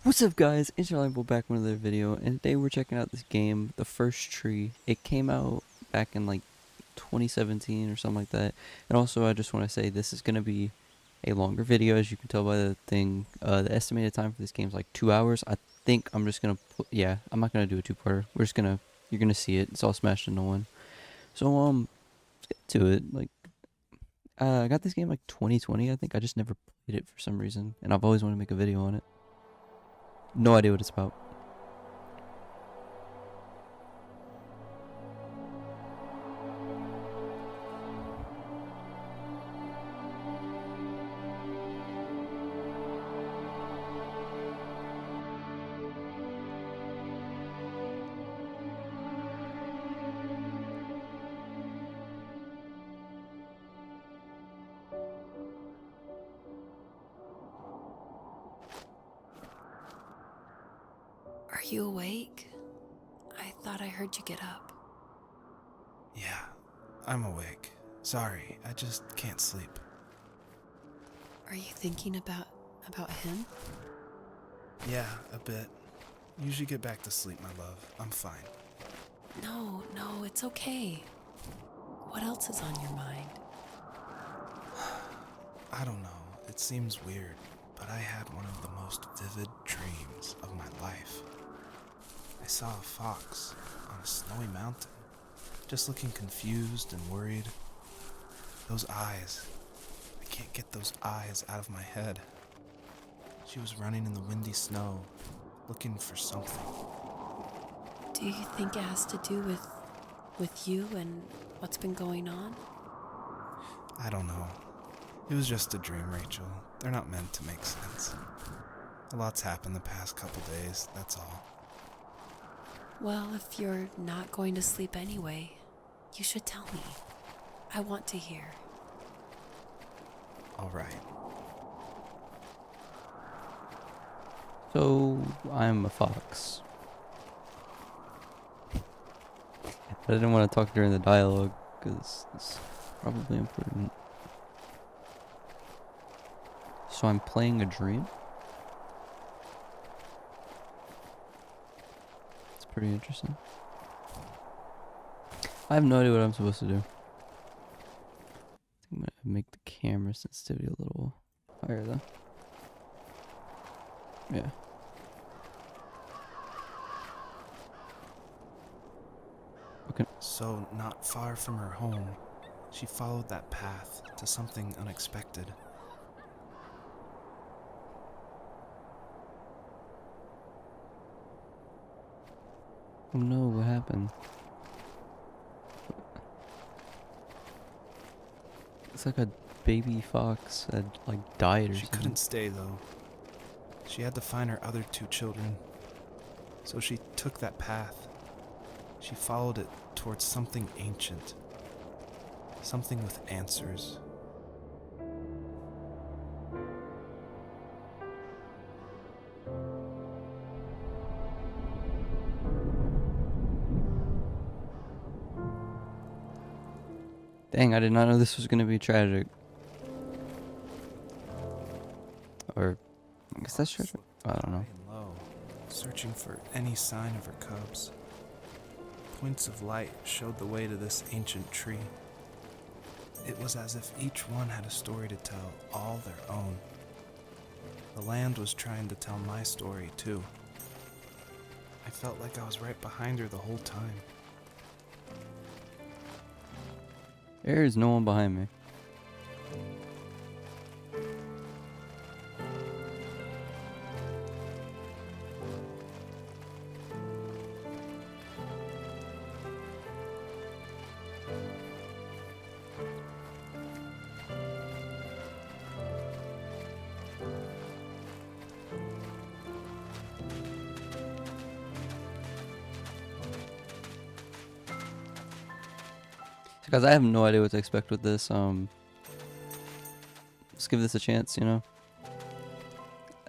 What's up, guys? It's your We're back with another video, and today we're checking out this game, The First Tree. It came out back in like 2017 or something like that. And also, I just want to say this is gonna be a longer video, as you can tell by the thing. The estimated time for this game is like 2 hours. I think I'm just gonna put, yeah, I'm not gonna do a two-parter. You're gonna see it. It's all smashed into one. So let's get to it. I got this game like 2020. I think I just never played it for some reason, and I've always wanted to make a video on it. No idea what it's about. Are you awake? I thought I heard you get up. Yeah, I'm awake. Sorry, I just can't sleep. Are you thinking about him? Yeah, a bit. Usually get back to sleep, my love. I'm fine. No, it's okay. What else is on your mind? I don't know. It seems weird, but I had one of the most vivid dreams of my life. I saw a fox on a snowy mountain, just looking confused and worried. Those eyes. I can't get those eyes out of my head. She was running in the windy snow, looking for something. Do you think it has to do with you and what's been going on? I don't know. It was just a dream, Rachel. They're not meant to make sense. A lot's happened the past couple days, that's all. Well, if you're not going to sleep anyway, you should tell me. I want to hear. All right. So, I'm a fox. But I didn't want to talk during the dialogue, because it's probably important. So I'm playing a dream? It's pretty interesting. I have no idea what I'm supposed to do. I think I'm gonna make the camera sensitivity a little higher though. Yeah. Okay. So, not far from her home, she followed that path to something unexpected. Oh no, what happened? It's like a baby fox had like died or She something. couldn't stay, though. She had to find her other two children. So she took that path. She followed it towards something ancient. Something with answers. Dang, I did not know this was gonna be tragic. Or, I guess that's tragic. I don't know. High and low, searching for any sign of her cubs. Points of light showed the way to this ancient tree. It was as if each one had a story to tell, all their own. The land was trying to tell my story, too. I felt like I was right behind her the whole time. There is no one behind me. Because I have no idea what to expect with this. Let's give this a chance, you know?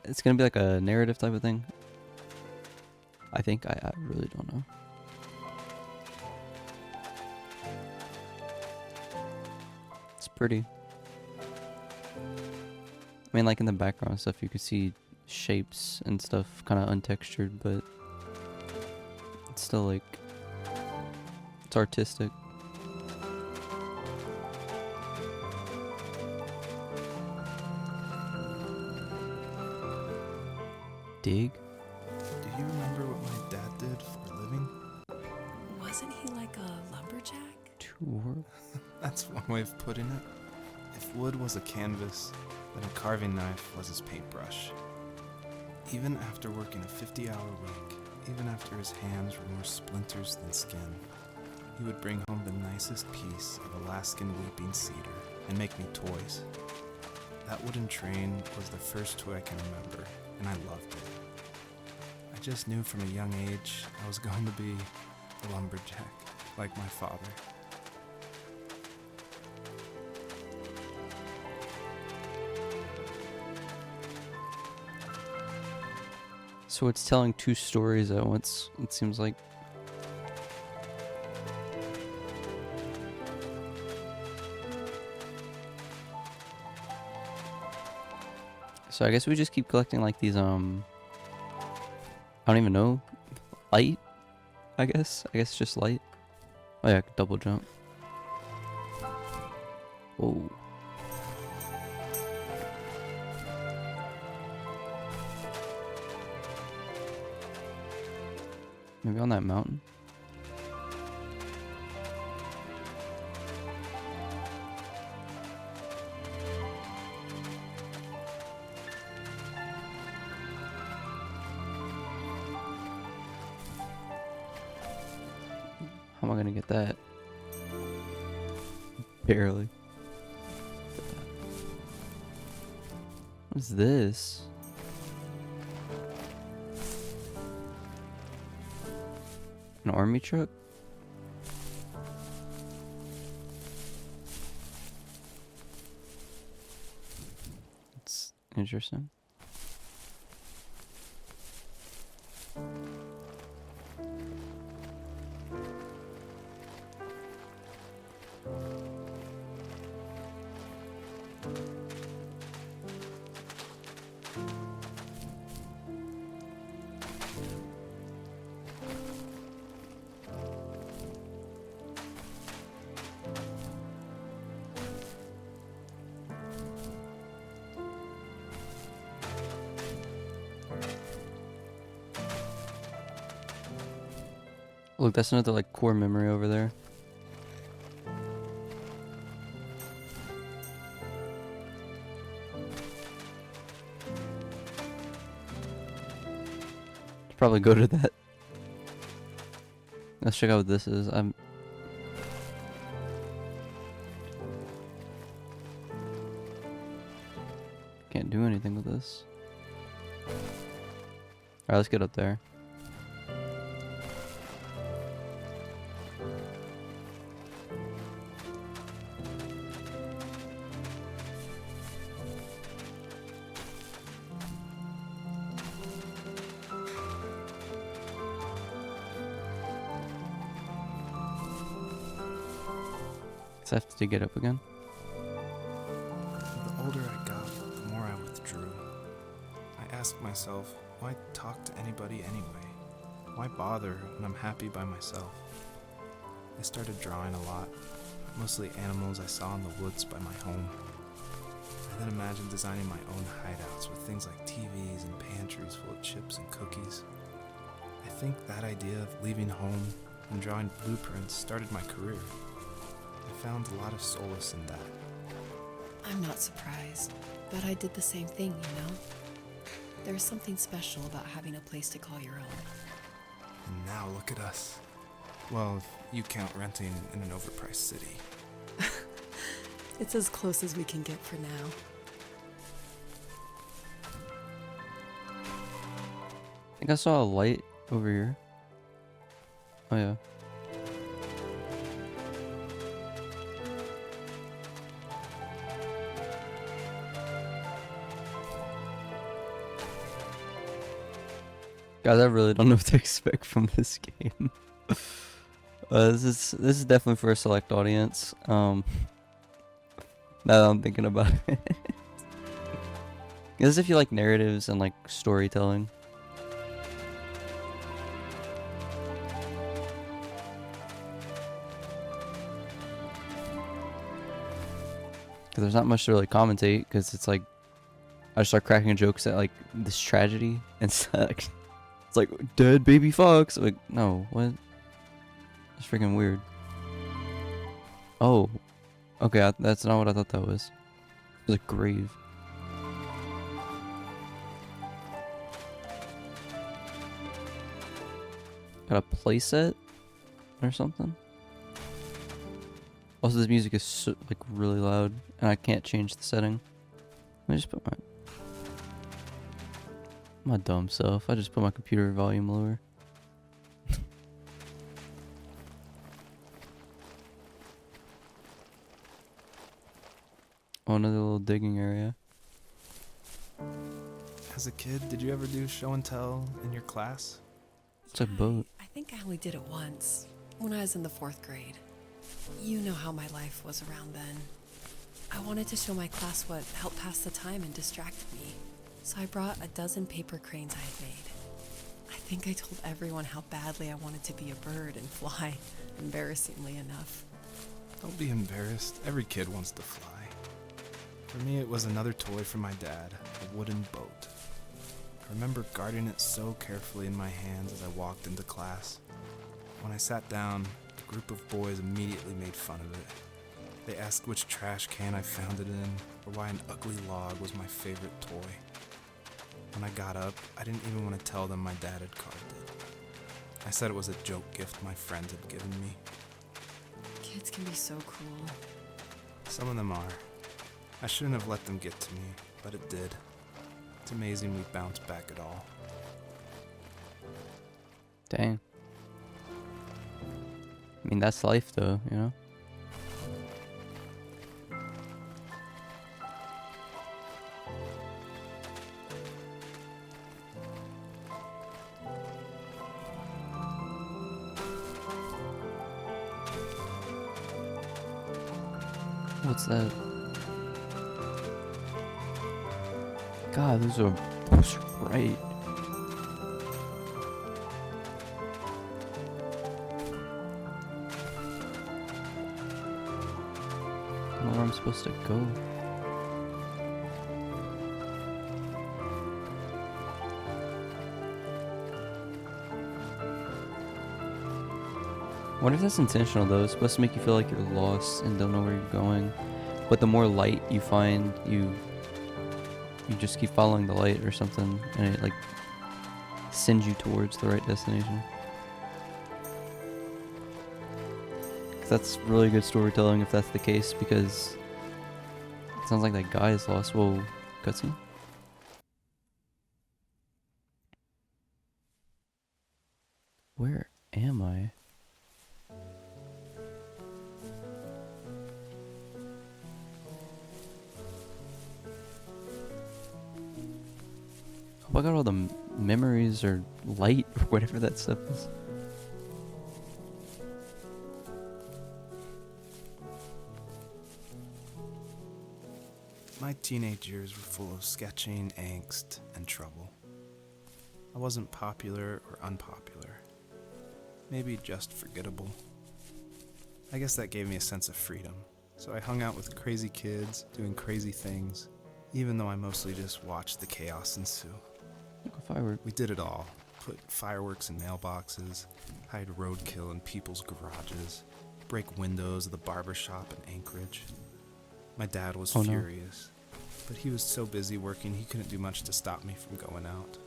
It's gonna be like a narrative type of thing. I think. I really don't know. It's pretty. I mean, like in the background and stuff, you can see shapes and stuff, kind of untextured, but it's still like it's artistic. Dig? Do you remember what my dad did for a living? Wasn't he like a lumberjack? Tour? That's one way of putting it. If wood was a canvas, then a carving knife was his paintbrush. Even after working a 50-hour week, even after his hands were more splinters than skin, he would bring home the nicest piece of Alaskan weeping cedar and make me toys. That wooden train was the first toy I can remember, and I loved it. I just knew from a young age I was going to be a lumberjack, like my father. So it's telling two stories at once, it seems like. So I guess we just keep collecting like these, I don't even know, light, I guess just light. Oh yeah, I could double jump. Whoa. Maybe on that mountain? How am I gonna get that? Barely. What's this? An army truck? It's interesting. Look, that's another like core memory over there. Should probably go to that. Let's check out what this is. Can't do anything with this. Alright, let's get up there. I have to get up again. The older I got, the more I withdrew. I asked myself, why talk to anybody anyway? Why bother when I'm happy by myself? I started drawing a lot, mostly animals I saw in the woods by my home. I then imagined designing my own hideouts with things like TVs and pantries full of chips and cookies. I think that idea of leaving home and drawing blueprints started my career. I found a lot of solace in that. I'm not surprised, but I did the same thing, you know? There's something special about having a place to call your own. And now look at us. Well, if you count renting in an overpriced city. It's as close as we can get for now. I think I saw a light over here. Oh yeah. Guys, I really don't know what to expect from this game. This is definitely for a select audience. Now that I'm thinking about it. As if you like narratives and like storytelling. Because there's not much to really commentate, because it's like I just start cracking jokes at like this tragedy, and it's like dead baby fox. Like, no, what? It's freaking weird. Oh, okay, that's not what I thought that was. It was a grave. Got a playset or something. Also, this music is so, like really loud, and I can't change the setting. Let me just put my dumb self. I just put my computer volume lower. Oh, another little digging area. As a kid, did you ever do show and tell in your class? It's a boat. I think I only did it once, when I was in the 4th grade. You know how my life was around then. I wanted to show my class what helped pass the time and distract me, so I brought a dozen paper cranes I had made. I think I told everyone how badly I wanted to be a bird and fly, embarrassingly enough. Don't be embarrassed. Every kid wants to fly. For me, it was another toy from my dad, a wooden boat. I remember guarding it so carefully in my hands as I walked into class. When I sat down, a group of boys immediately made fun of it. They asked which trash can I found it in, or why an ugly log was my favorite toy. When I got up, I didn't even want to tell them my dad had carved it. I said it was a joke gift my friends had given me. Kids can be so cruel. Some of them are. I shouldn't have let them get to me, but it did. It's amazing we bounced back at all. Dang. I mean, that's life though, you know? What's that? God, those are bright. I don't know where I'm supposed to go. What if that's intentional though? It's supposed to make you feel like you're lost and don't know where you're going. But the more light you find, you just keep following the light or something, and it like sends you towards the right destination. 'Cause that's really good storytelling if that's the case, because it sounds like that guy is lost. Whoa, cutscene. Where am I? I got all the memories or light or whatever that stuff is. My teenage years were full of sketching, angst, and trouble. I wasn't popular or unpopular. Maybe just forgettable. I guess that gave me a sense of freedom. So I hung out with crazy kids, doing crazy things, even though I mostly just watched the chaos ensue. Like a firework. We did it all. Put fireworks in mailboxes, hide roadkill in people's garages, break windows of the barber shop in Anchorage. My dad was furious, but he was so busy working he couldn't do much to stop me from going out.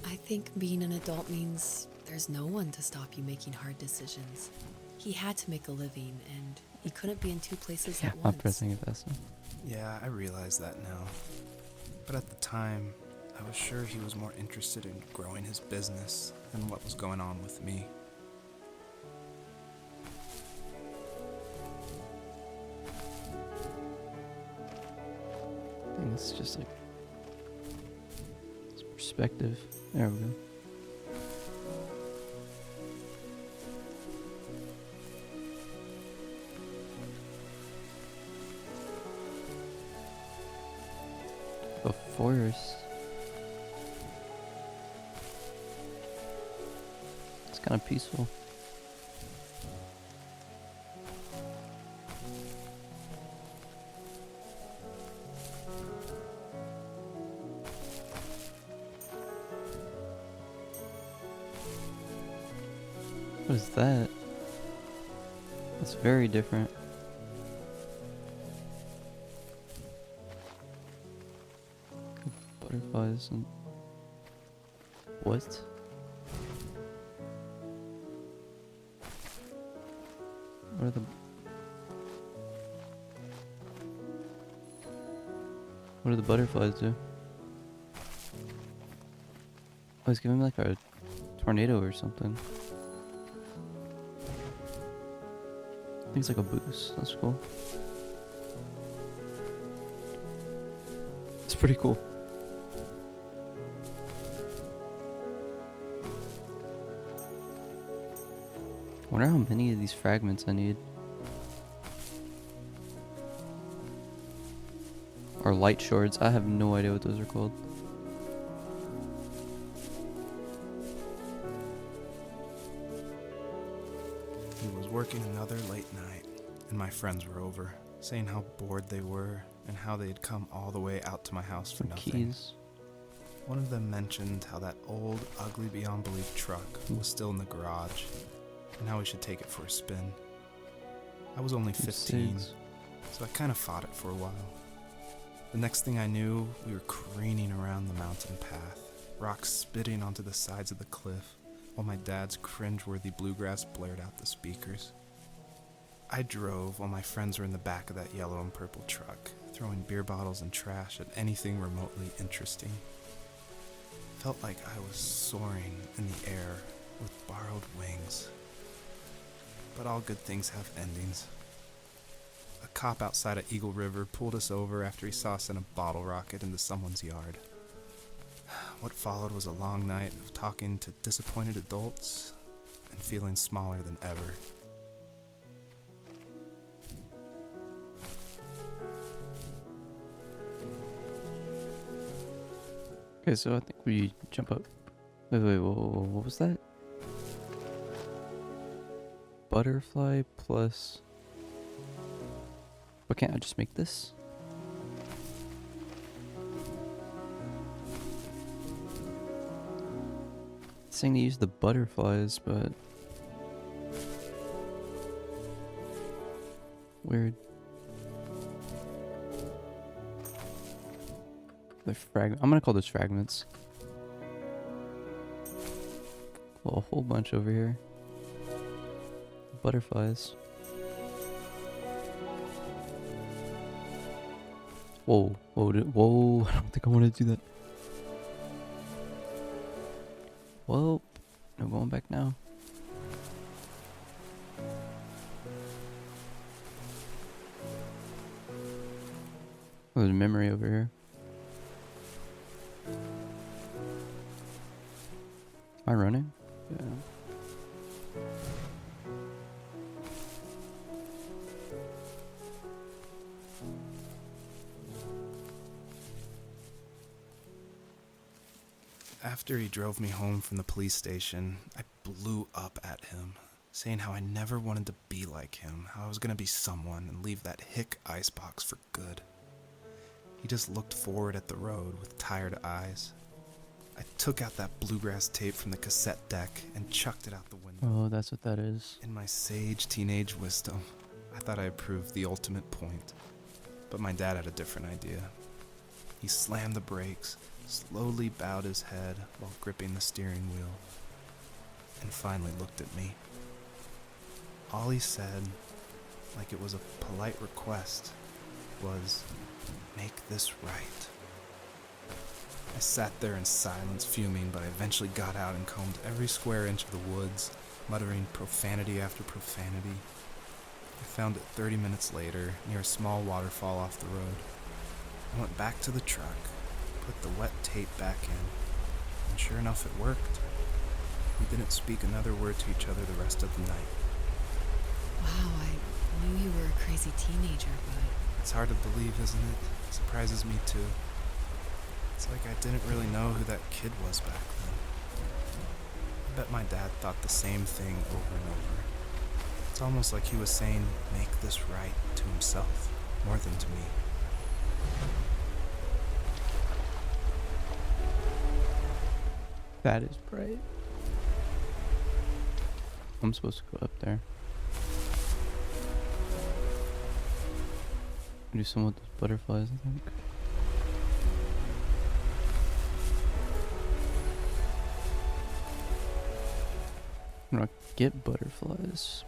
I think being an adult means there's no one to stop you making hard decisions. He had to make a living, and he couldn't be in two places at I'm once. pressing it faster. Yeah, I realize that now. But at the time, I was sure he was more interested in growing his business than what was going on with me. I think it's just like it's perspective. There we go. The forest. It's kind of peaceful. What is that? That's very different. Butterflies and what? What are the butterflies do? Oh, he's giving me like a tornado or something. I think it's like a boost. That's cool. It's pretty cool. I wonder how many of these fragments I need. Or light shards. I have no idea what those are called. It was working another late night, and my friends were over, saying how bored they were and how they had come all the way out to my house for Some nothing. keys. One of them mentioned how that old, ugly beyond belief truck was still in the garage, and how we should take it for a spin. I was only 15, so I kind of fought it for a while. The next thing I knew, we were careening around the mountain path, rocks spitting onto the sides of the cliff, while my dad's cringeworthy bluegrass blared out the speakers. I drove while my friends were in the back of that yellow and purple truck, throwing beer bottles and trash at anything remotely interesting. Felt like I was soaring in the air with borrowed wings. But all good things have endings. A cop outside of Eagle River pulled us over after he saw us send a bottle rocket into someone's yard. What followed was a long night of talking to disappointed adults and feeling smaller than ever. Okay, so I think we jump up. Wait, whoa, what was that? Butterfly plus... But can't I just make this? It's saying to use the butterflies, but... Weird. They're I'm gonna call those fragments. Well, a whole bunch over here. Butterflies. Whoa, whoa, I don't think I want to do that. Well, no going back now. Oh, there's a memory over here. Am I running? Yeah. After he drove me home from the police station, I blew up at him, saying how I never wanted to be like him, how I was going to be someone and leave that hick icebox for good. He just looked forward at the road with tired eyes. I took out that bluegrass tape from the cassette deck and chucked it out the window. Oh, that's what that is. In my sage teenage wisdom, I thought I had proved the ultimate point. But my dad had a different idea. He slammed the brakes, slowly bowed his head while gripping the steering wheel, and finally looked at me. All he said, like it was a polite request, was, "Make this right." I sat there in silence, fuming, but I eventually got out and combed every square inch of the woods, muttering profanity after profanity. I found it 30 minutes later, near a small waterfall off the road. I went back to the truck, put the wet tape back in, and sure enough it worked. We didn't speak another word to each other the rest of the night. Wow, I knew you were a crazy teenager, but... It's hard to believe, isn't it? It surprises me too. It's like I didn't really know who that kid was back then. I bet my dad thought the same thing over and over. It's almost like he was saying, make this right to himself, more than to me. That is bright. I'm supposed to go up there. Do some with those butterflies, I think. I'm gonna get butterflies.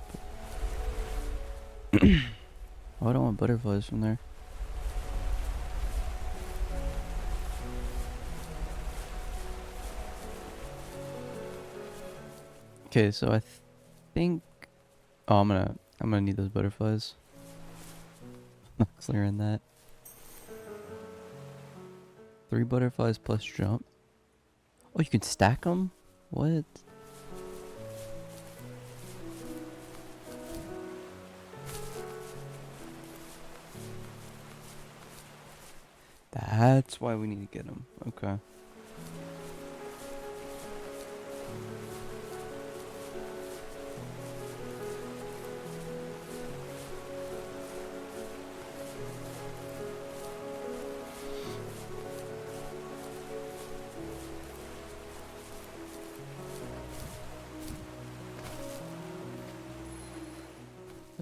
But oh, I don't want butterflies from there. Okay, so I think. Oh, I'm gonna need those butterflies. Not clearing that. 3 butterflies plus jump. Oh, you can stack them? What? That's why we need to get them. Okay.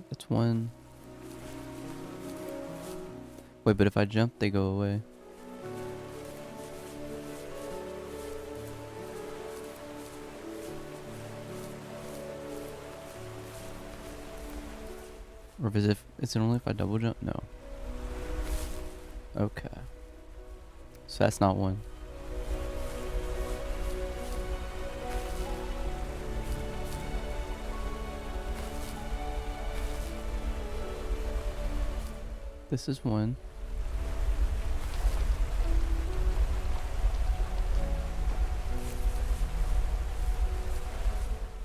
That's one. Wait, but if I jump, they go away. Or is it only if I double jump? No. Okay. So that's not one. This is one.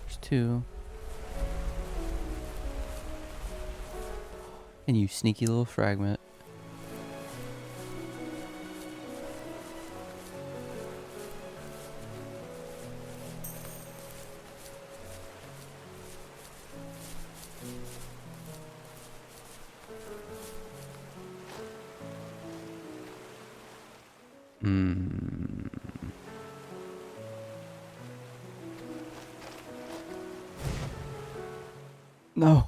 There's 2. And you sneaky little fragment. Hmm. No.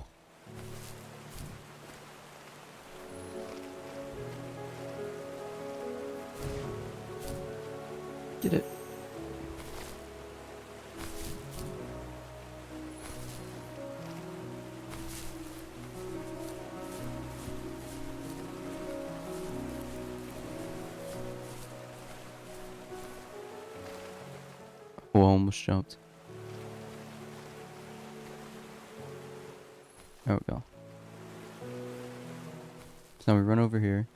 Get it. Oh, I almost jumped. There we go. So now we run over here.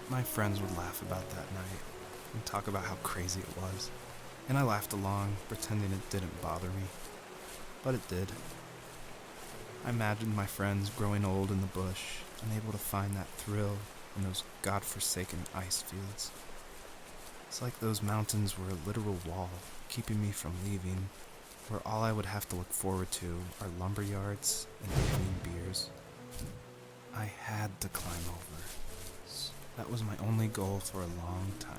My friends would laugh about that night and talk about how crazy it was. And I laughed along, pretending it didn't bother me. But it did. I imagined my friends growing old in the bush, unable to find that thrill in those godforsaken ice fields. It's like those mountains were a literal wall, keeping me from leaving, where all I would have to look forward to are lumber yards and evening beers. I had to climb over. That was my only goal for a long time.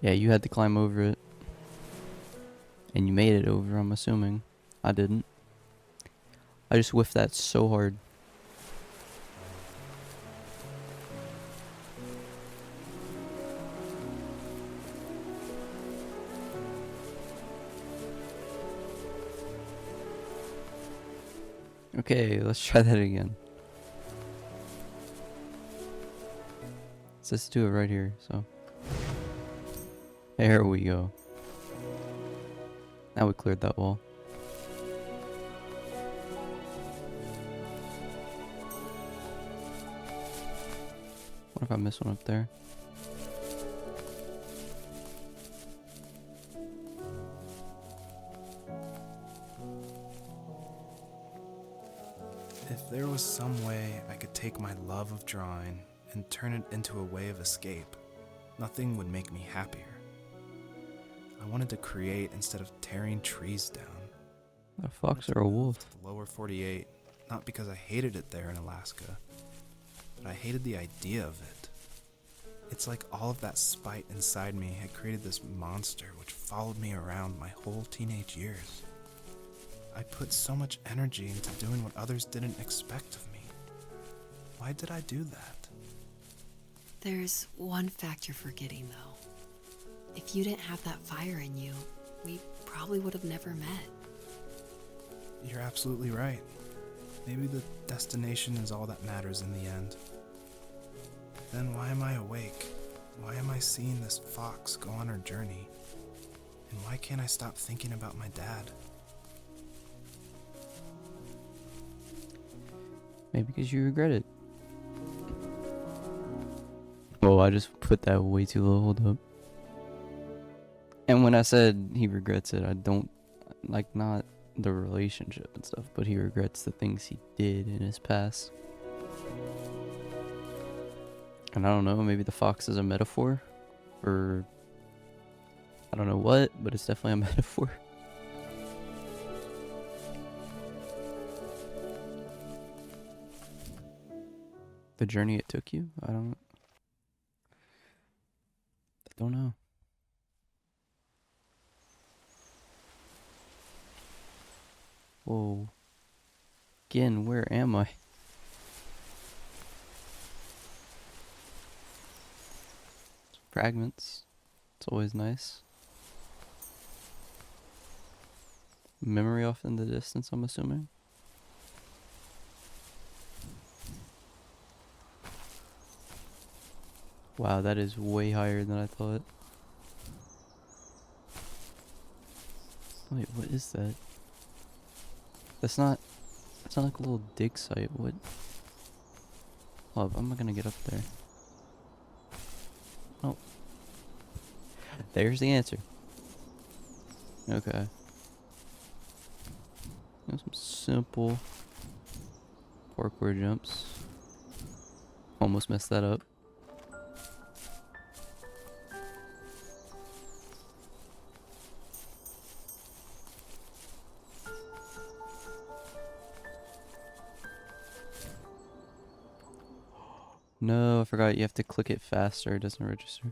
Yeah, you had to climb over it. And you made it over, I'm assuming. I didn't. I just whiffed that so hard. Okay, let's try that again. So let's do it right here, so. There we go. Now we cleared that wall. What if I miss one up there? If was some way I could take my love of drawing and turn it into a way of escape, nothing would make me happier. I wanted to create instead of tearing trees down. A fox or a wolf? To the lower 48, not because I hated it there in Alaska, but I hated the idea of it. It's like all of that spite inside me had created this monster which followed me around my whole teenage years. I put so much energy into doing what others didn't expect of me. Why did I do that? There's one fact you're forgetting, though. If you didn't have that fire in you, we probably would have never met. You're absolutely right. Maybe the destination is all that matters in the end. Then why am I awake? Why am I seeing this fox go on her journey? And why can't I stop thinking about my dad? Maybe because you regret it. Oh, I just put that way too low. Hold up. And when I said he regrets it, I don't, like, not the relationship and stuff, but he regrets the things he did in his past. And I don't know, maybe the fox is a metaphor? Or I don't know what, but it's definitely a metaphor. The journey it took you? I don't know. Whoa. Again, where am I? Fragments. It's always nice. Memory off in the distance, I'm assuming. Wow, that is way higher than I thought. Wait, what is that? That's not like a little dig site. What? Hold up, I'm not gonna get up there. Oh. There's the answer. Okay. Some simple parkour jumps. Almost messed that up. No, I forgot you have to click it faster, it doesn't register.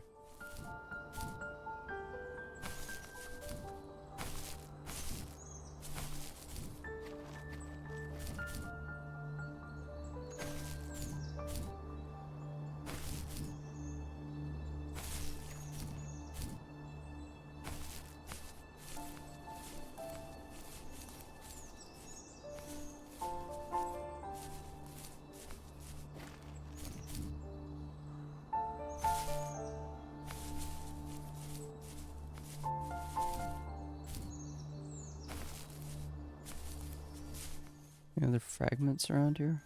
Any other fragments around here?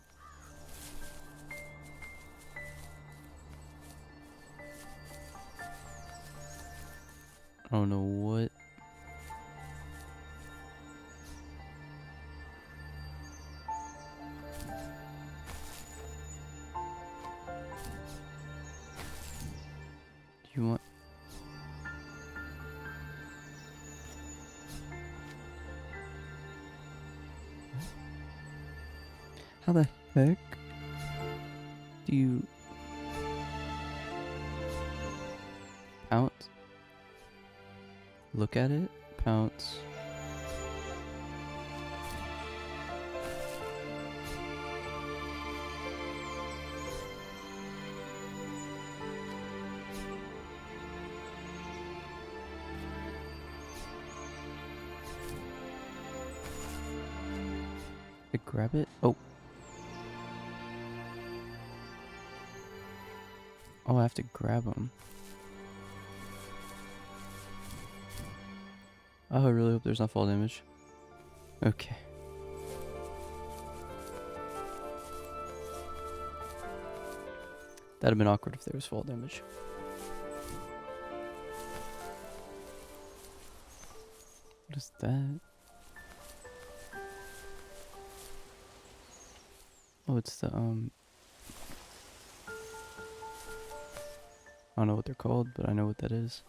I don't know what. Do you want? How the heck do you pounce? Look at it, pounce. I grab it. Oh. Oh, I have to grab them. Oh, I really hope there's not fall damage. Okay. That'd have been awkward if there was fall damage. What is that? Oh, it's the I don't know what they're called, but I know what that is.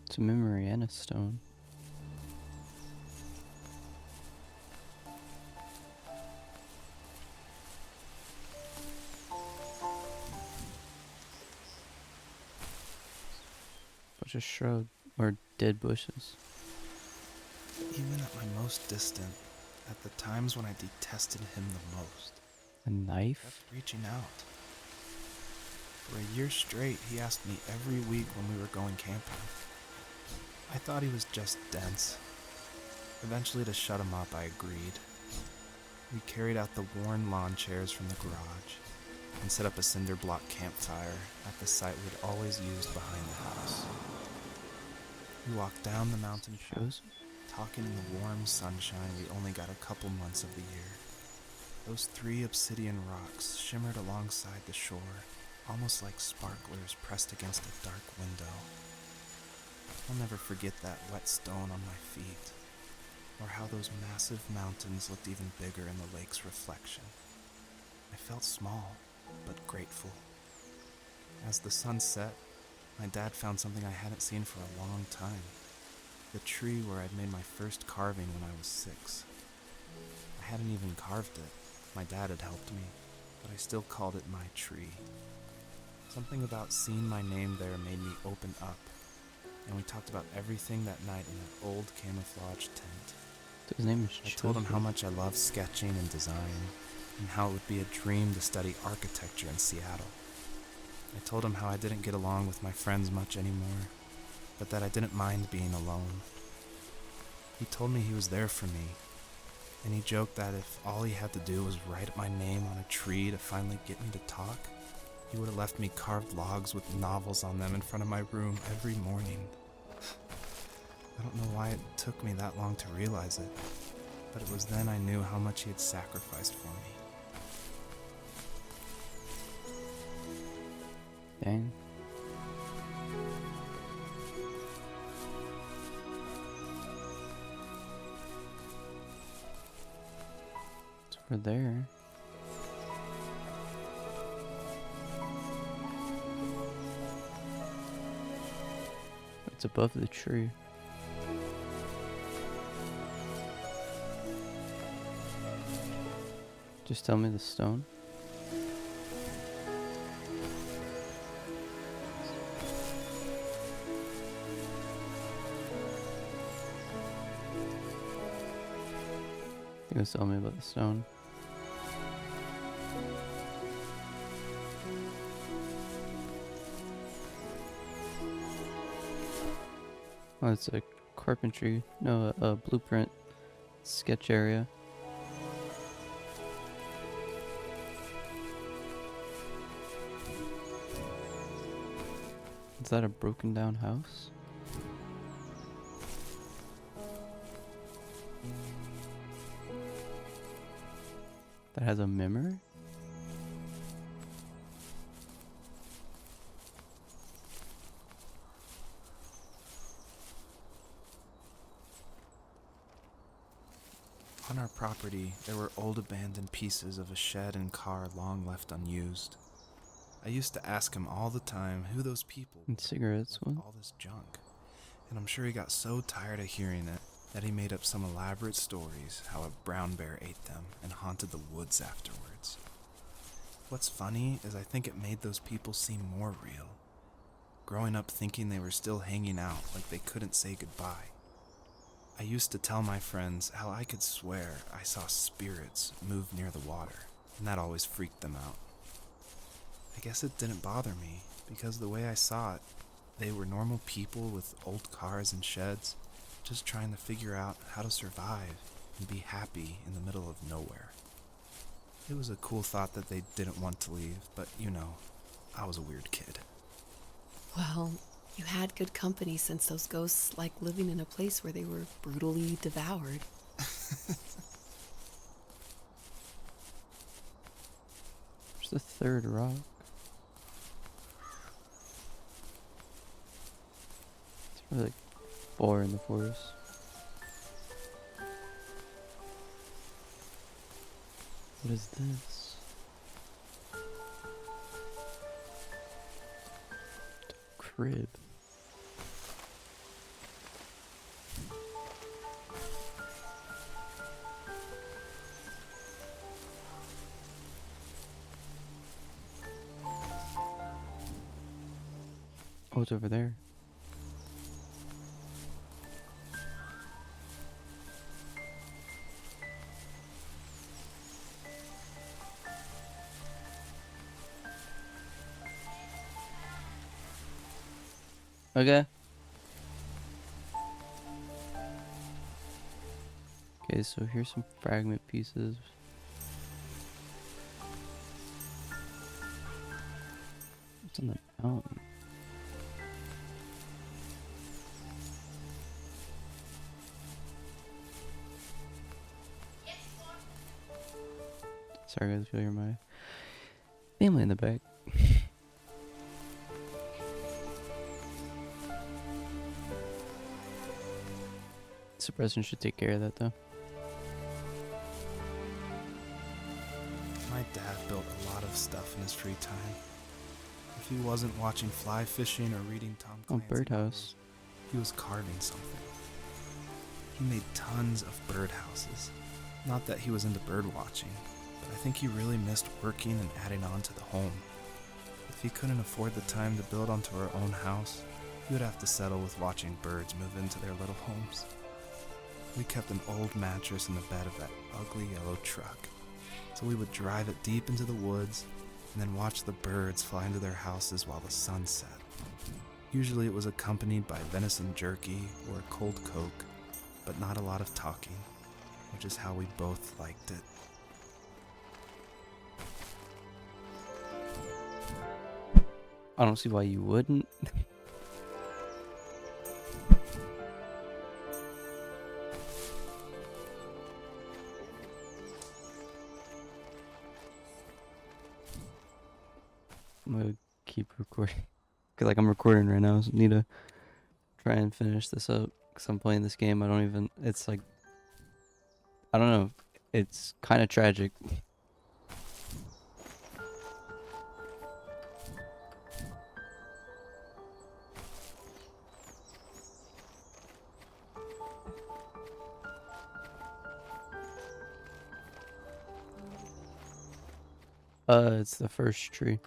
It's a memory and a stone. Bunch of shrub or dead bushes. Even at my most distant, at the times when I detested him the most, A he knife? kept reaching out. For a year straight, he asked me every week when we were going camping. I thought he was just dense. Eventually, to shut him up, I agreed. We carried out the worn lawn chairs from the garage and set up a cinder block campfire at the site we'd always used behind the house. We walked down the mountain Shows? path, talking in the warm sunshine we only got a couple months of the year. Those 3 obsidian rocks shimmered alongside the shore, almost like sparklers pressed against a dark window. I'll never forget that wet stone on my feet, or how those massive mountains looked even bigger in the lake's reflection. I felt small, but grateful. As the sun set, my dad found something I hadn't seen for a long time. The tree where I'd made my first carving when I was 6. I hadn't even carved it. My dad had helped me, but I still called it my tree. Something about seeing my name there made me open up, and we talked about everything that night in that old camouflage tent. So his name is I told him how Joseph. much I loved sketching and design, and how it would be a dream to study architecture in Seattle. I told him how I didn't get along with my friends much anymore, but that I didn't mind being alone. He told me he was there for me, and he joked that if all he had to do was write my name on a tree to finally get me to talk, he would have left me carved logs with novels on them in front of my room every morning. I don't know why it took me that long to realize it, but it was then I knew how much he had sacrificed for me. Dang. It's over there. It's above the tree. Just tell me the stone. You guys tell me about the stone. Oh, it's a carpentry, no, a blueprint sketch area. Is that a broken down house? That has a memory? On our property, there were old abandoned pieces of a shed and car long left unused. I used to ask him all the time who those people And cigarettes, left what? all this junk, and I'm sure he got so tired of hearing it that he made up some elaborate stories how a brown bear ate them and haunted the woods afterwards. What's funny is I think it made those people seem more real, growing up thinking they were still hanging out like they couldn't say goodbye. I used to tell my friends how I could swear I saw spirits move near the water, and that always freaked them out. I guess it didn't bother me, because the way I saw it, they were normal people with old cars and sheds, just trying to figure out how to survive and be happy in the middle of nowhere. It was a cool thought that they didn't want to leave, but you know, I was a weird kid. Well, you had good company since those ghosts like living in a place where they were brutally devoured. Where's the third rock? It's really like far in the forest. What is this? Crib. Oh, it's over there. Okay. Okay, so here's some fragment pieces. What's on the mountain? Sorry guys, if you hear my family in the back. Suppression should take care of that though. My dad built a lot of stuff in his free time. If he wasn't watching fly fishing or reading Tom Oh, Clancy birdhouse. novels, he was carving something. He made tons of birdhouses. Not that he was into bird watching, but I think he really missed working and adding on to the home. If he couldn't afford the time to build onto our own house, he would have to settle with watching birds move into their little homes. We kept an old mattress in the bed of that ugly yellow truck, so we would drive it deep into the woods and then watch the birds fly into their houses while the sun set. Usually it was accompanied by venison jerky or a cold Coke, but not a lot of talking, which is how we both liked it. I don't see why you wouldn't. I'm gonna keep recording. Cause like I'm recording right now, so I need to try and finish this up. Cause I'm playing this game. It's like, I don't know. It's kind of tragic. It's the first tree.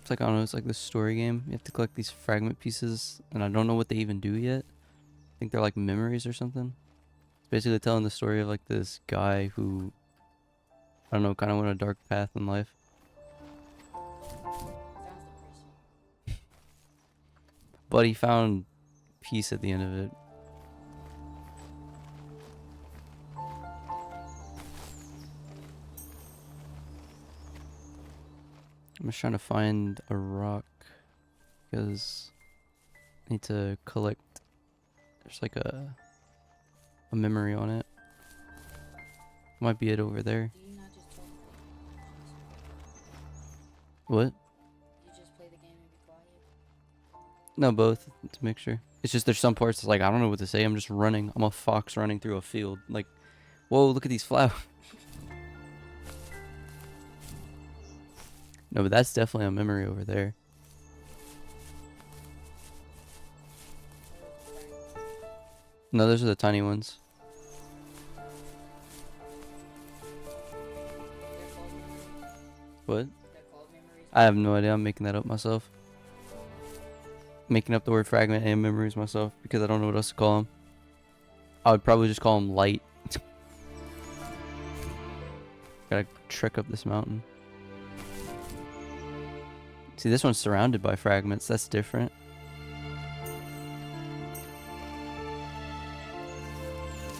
It's like, I don't know, it's like this story game. You have to collect these fragment pieces, and I don't know what they even do yet. I think they're like memories or something. It's basically telling the story of like this guy who, I don't know, kind of went a dark path in life. But he found peace at the end of it. I'm just trying to find a rock because I need to collect. There's like a memory on it. Might be it over there. Do you not just talk? What? You just play the game and be quiet? No, both to make sure. It's just there's some parts like I don't know what to say. I'm just running. I'm a fox running through a field. Like, whoa, look at these flowers. No, but that's definitely a memory over there. No, those are the tiny ones. They're called memories. What? They're called memories. I have no idea. I'm making that up myself. Making up the word fragment and memories myself because I don't know what else to call them. I would probably just call them light. Gotta trek up this mountain. See, this one's surrounded by fragments. That's different.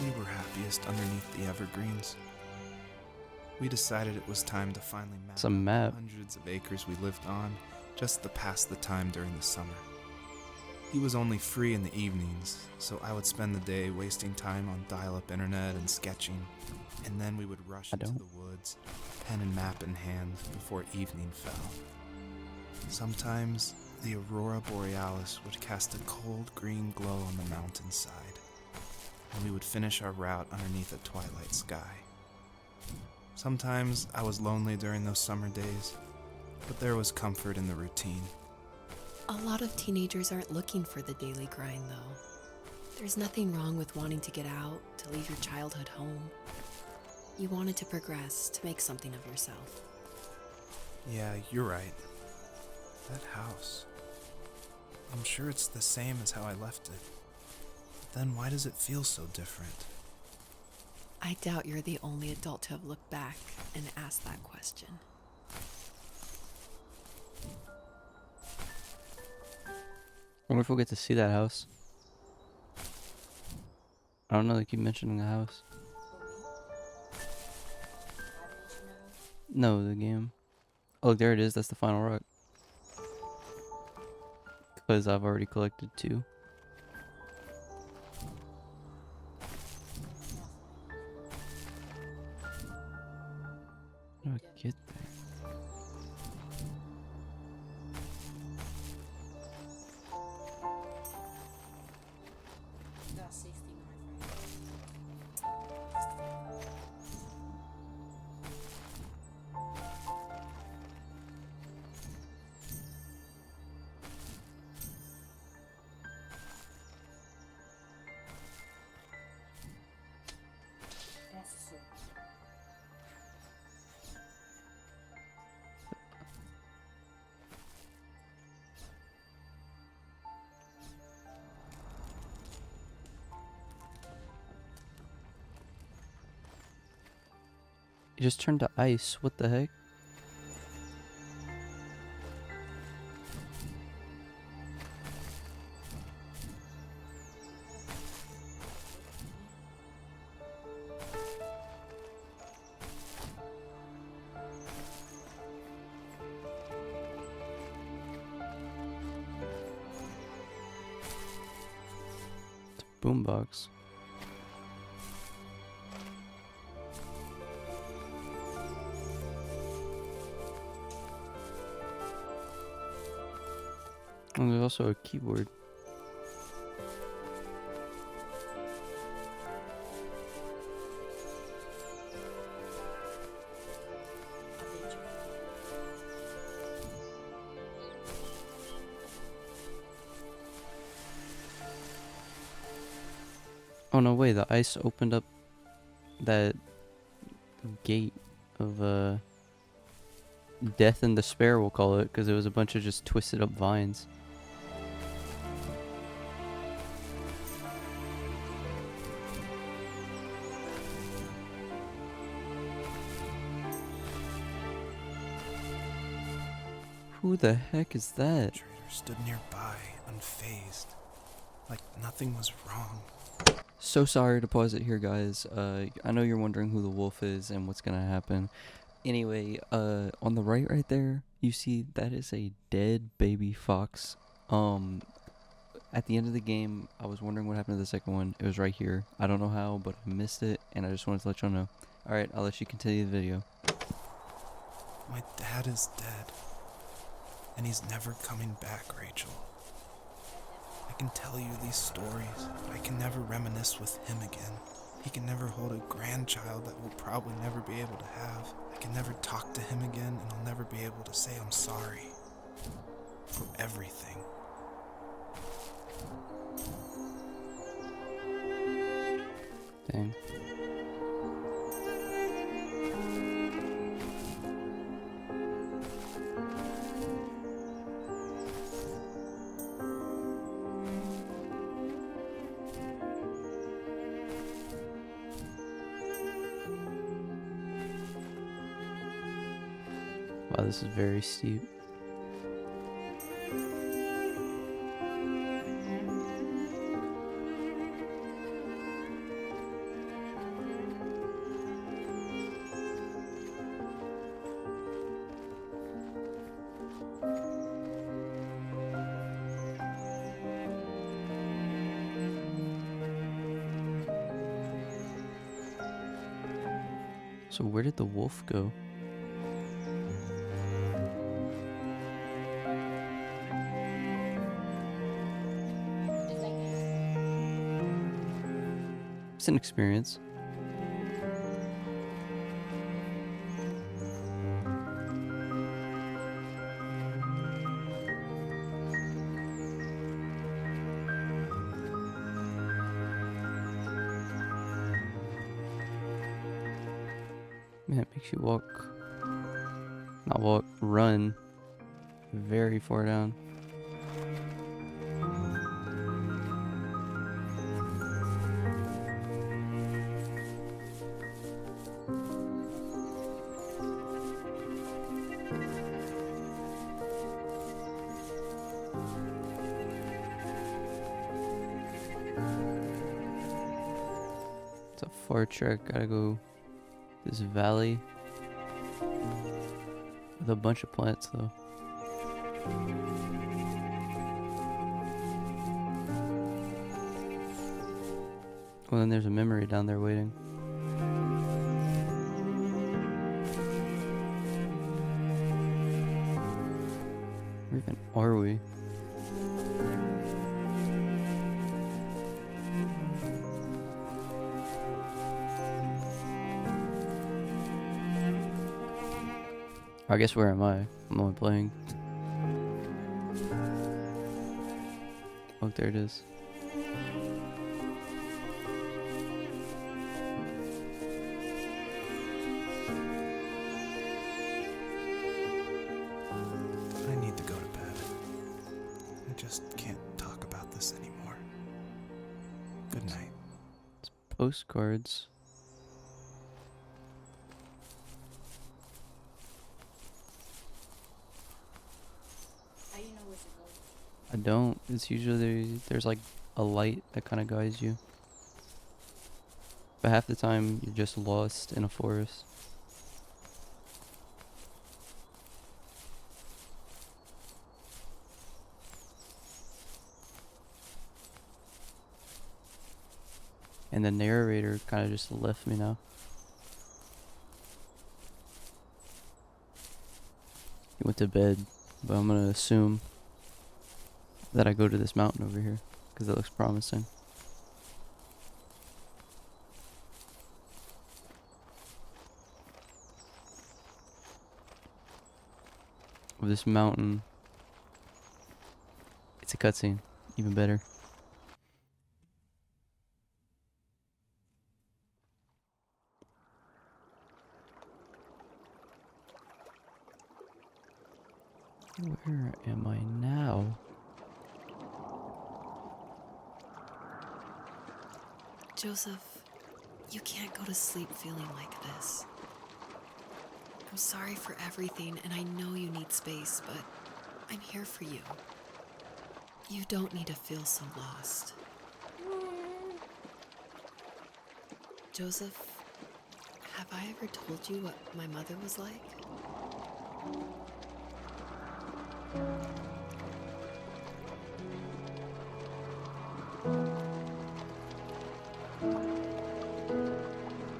We were happiest underneath the evergreens. We decided it was time to finally map It's a map. hundreds of acres we lived on just to pass the time during the summer. He was only free in the evenings, so I would spend the day wasting time on dial-up internet and sketching, and then we would rush I into don't. the woods, pen and map in hand before evening fell. Sometimes the aurora borealis would cast a cold green glow on the mountainside, and we would finish our route underneath a twilight sky. Sometimes I was lonely during those summer days, but there was comfort in the routine. A lot of teenagers aren't looking for the daily grind, though. There's nothing wrong with wanting to get out, to leave your childhood home. You wanted to progress, to make something of yourself. Yeah, you're right. That house. I'm sure it's the same as how I left it. But then why does it feel so different? I doubt you're the only adult to have looked back and asked that question. I wonder if we'll get to see that house. I don't know, they keep mentioning the house. No, the game. Oh, there it is. That's the final rock. Because I've already collected 2. How do I get there? Got 69 frames. That's super. It just turned to ice. What the heck? It's a boombox. And there's also a keyboard. Oh no, wait, the ice opened up that gate of death and despair, we'll call it, because it was a bunch of just twisted up vines. Who the heck is that? Trader stood nearby, unfazed, like nothing was wrong. So sorry to pause it here, guys. I know you're wondering who the wolf is and what's gonna happen. Anyway, on the right there, you see that is a dead baby fox. At the end of the game, I was wondering what happened to the second one. It was right here. I don't know how, but I missed it, and I just wanted to let y'all know. Alright, I'll let you continue the video. My dad is dead, and he's never coming back, Rachel. I can tell you these stories, but I can never reminisce with him again. He can never hold a grandchild that we'll probably never be able to have. I can never talk to him again, and I'll never be able to say I'm sorry for everything. Dang. Wow, this is very steep. So where did the wolf go? an experience. Man, it makes you not walk, run very far down. It's a far trek, gotta go this valley with a bunch of plants though. Well, then there's a memory down there waiting. Where even are we? I guess where am I? I'm only playing. Look, there it is. I need to go to bed. I just can't talk about this anymore. Good night. Postcards. How you know where to go? I don't. It's usually there's like a light that kind of guides you. But half the time you're just lost in a forest. And the narrator kind of just left me now. He went to bed, but I'm gonna assume that I go to this mountain over here because it looks promising. With this mountain, it's a cutscene, even better. Where am I now? Joseph, you can't go to sleep feeling like this. I'm sorry for everything, and I know you need space, but I'm here for you. You don't need to feel so lost. Joseph, have I ever told you what my mother was like?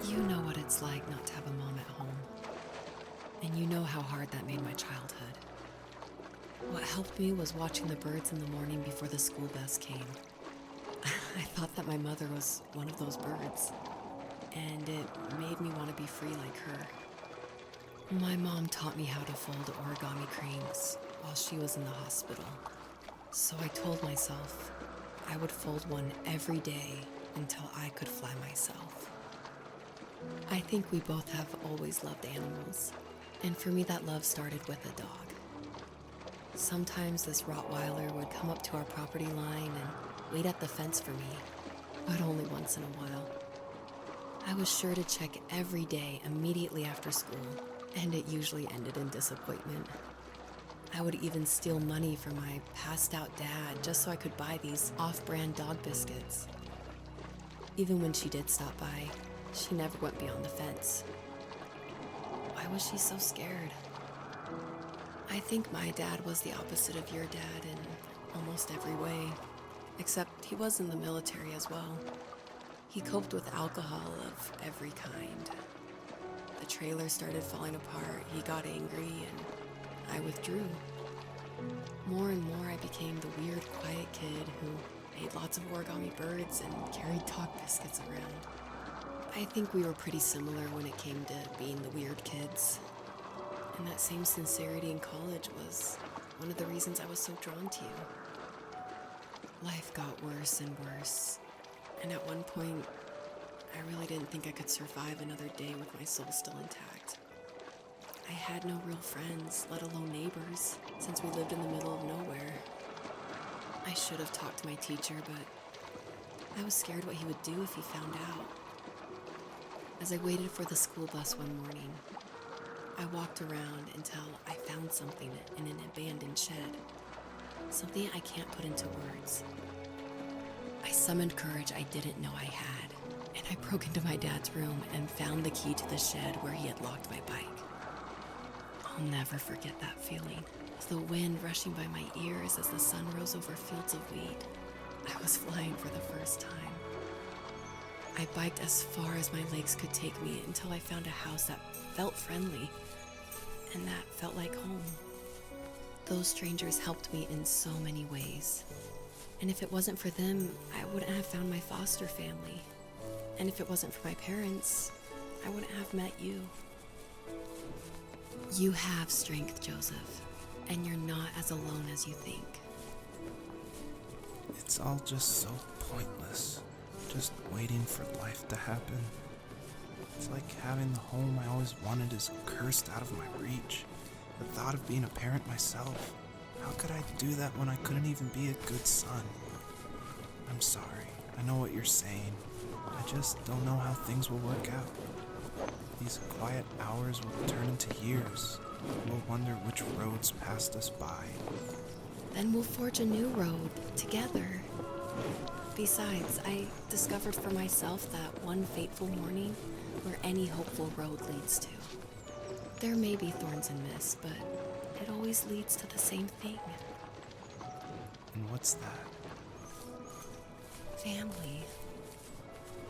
You know what it's like not to have a mom at home. And you know how hard that made my childhood. What helped me was watching the birds in the morning before the school bus came. I thought that my mother was one of those birds, and it made me want to be free like her. My mom taught me how to fold origami cranes while she was in the hospital. So I told myself I would fold one every day until I could fly myself. I think we both have always loved animals, and for me that love started with a dog. Sometimes this Rottweiler would come up to our property line and wait at the fence for me, but only once in a while. I was sure to check every day immediately after school, and it usually ended in disappointment. I would even steal money from my passed out dad just so I could buy these off-brand dog biscuits. Even when she did stop by, she never went beyond the fence. Why was she so scared? I think my dad was the opposite of your dad in almost every way, except he was in the military as well. He coped with alcohol of every kind. The trailer started falling apart, he got angry, and I withdrew. More and more I became the weird, quiet kid who made lots of origami birds, and carried talk biscuits around. I think we were pretty similar when it came to being the weird kids. And that same sincerity in college was one of the reasons I was so drawn to you. Life got worse and worse, and at one point, I really didn't think I could survive another day with my soul still intact. I had no real friends, let alone neighbors, since we lived in the middle of nowhere. I should have talked to my teacher, but I was scared what he would do if he found out. As I waited for the school bus one morning, I walked around until I found something in an abandoned shed. Something I can't put into words. I summoned courage I didn't know I had, and I broke into my dad's room and found the key to the shed where he had locked my bike. I'll never forget that feeling. The wind rushing by my ears as the sun rose over fields of wheat. I was flying for the first time. I biked as far as my legs could take me until I found a house that felt friendly and that felt like home. Those strangers helped me in so many ways. And if it wasn't for them, I wouldn't have found my foster family. And if it wasn't for my parents, I wouldn't have met you. You have strength, Joseph, and you're not as alone as you think. It's all just so pointless. Just waiting for life to happen. It's like having the home I always wanted is cursed out of my reach. The thought of being a parent myself. How could I do that when I couldn't even be a good son? I'm sorry. I know what you're saying. I just don't know how things will work out. These quiet hours will turn into years. We'll wonder which roads passed us by. Then we'll forge a new road together. Besides, I discovered for myself that one fateful morning where any hopeful road leads to. There may be thorns and mist, but it always leads to the same thing. And what's that? Family.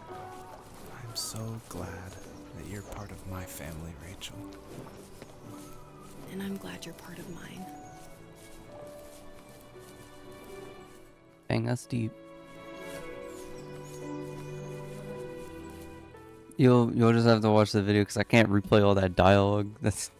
I'm so glad that you're part of my family, Rachel. And I'm glad you're part of mine. Dang, that's deep. You'll just have to watch the video because I can't replay all that dialogue. That's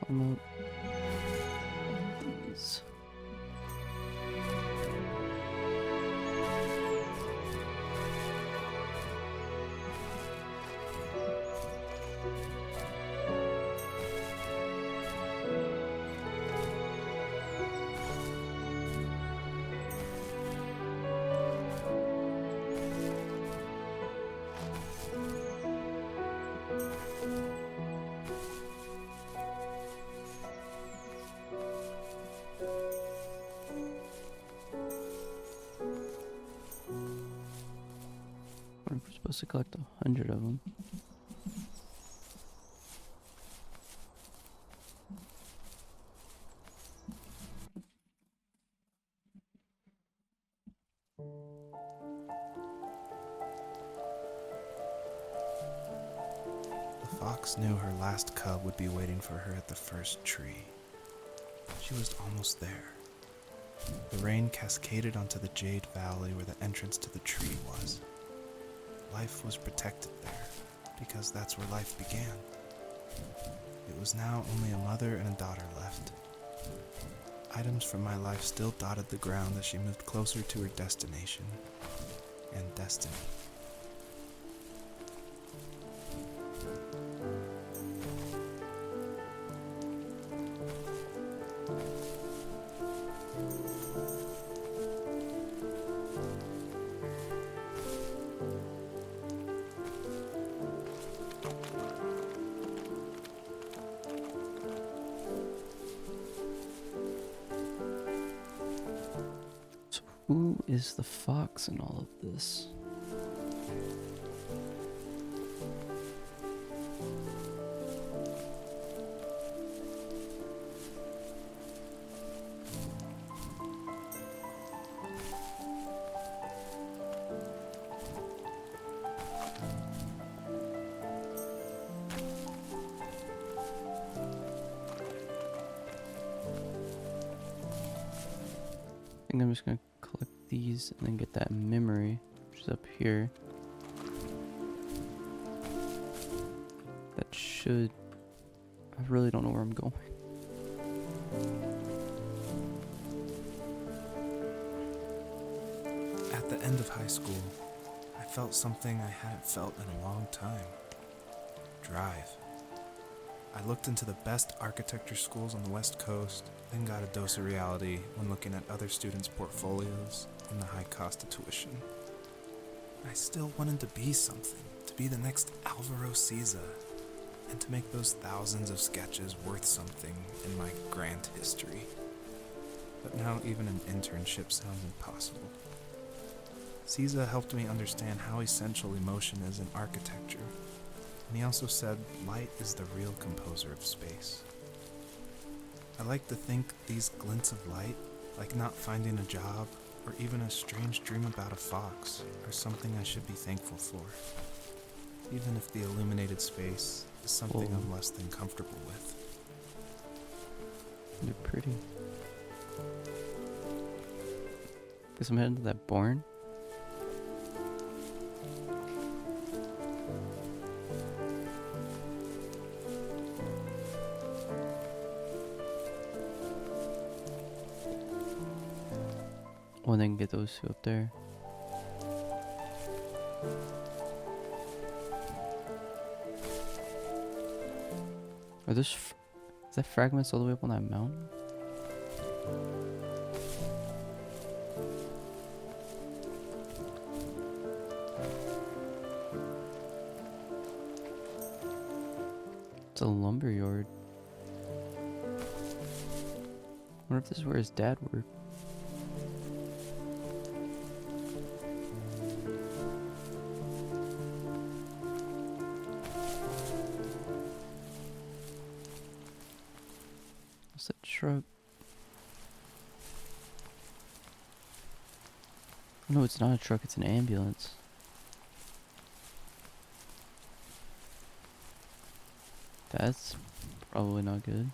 climb up these. We're supposed to collect 100 of them. The fox knew her last cub would be waiting for her at the first tree. She was almost there. The rain cascaded onto the jade valley where the entrance to the tree was. Life was protected there, because that's where life began. It was now only a mother and a daughter left. Items from my life still dotted the ground as she moved closer to her destination. and destiny. So who is the fox in all of this? I think I'm just gonna collect these and then get that memory, which is up here. That should... I really don't know where I'm going. At the end of high school, I felt something I hadn't felt in a long time. Drive. I looked into the best architecture schools on the West Coast, then got a dose of reality when looking at other students' portfolios and the high cost of tuition. I still wanted to be something, to be the next Alvaro Siza, and to make those thousands of sketches worth something in my grand history. But now even an internship sounds impossible. Siza helped me understand how essential emotion is in architecture. And he also said light is the real composer of space. I like to think these glints of light, like not finding a job or even a strange dream about a fox, are something I should be thankful for. Even if the illuminated space is something Whoa. I'm less than comfortable with. You're pretty. Guess I'm heading to that barn. Oh, and then get those two up there. Are those... is that fragments all the way up on that mountain? It's a lumber yard. I wonder if this is where his dad worked. What's that truck? No, it's not a truck, it's an ambulance. That's probably not good.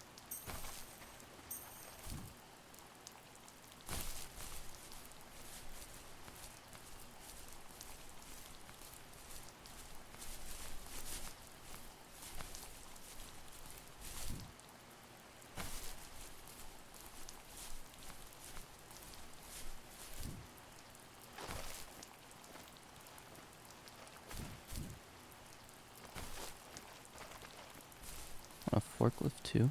On a forklift too.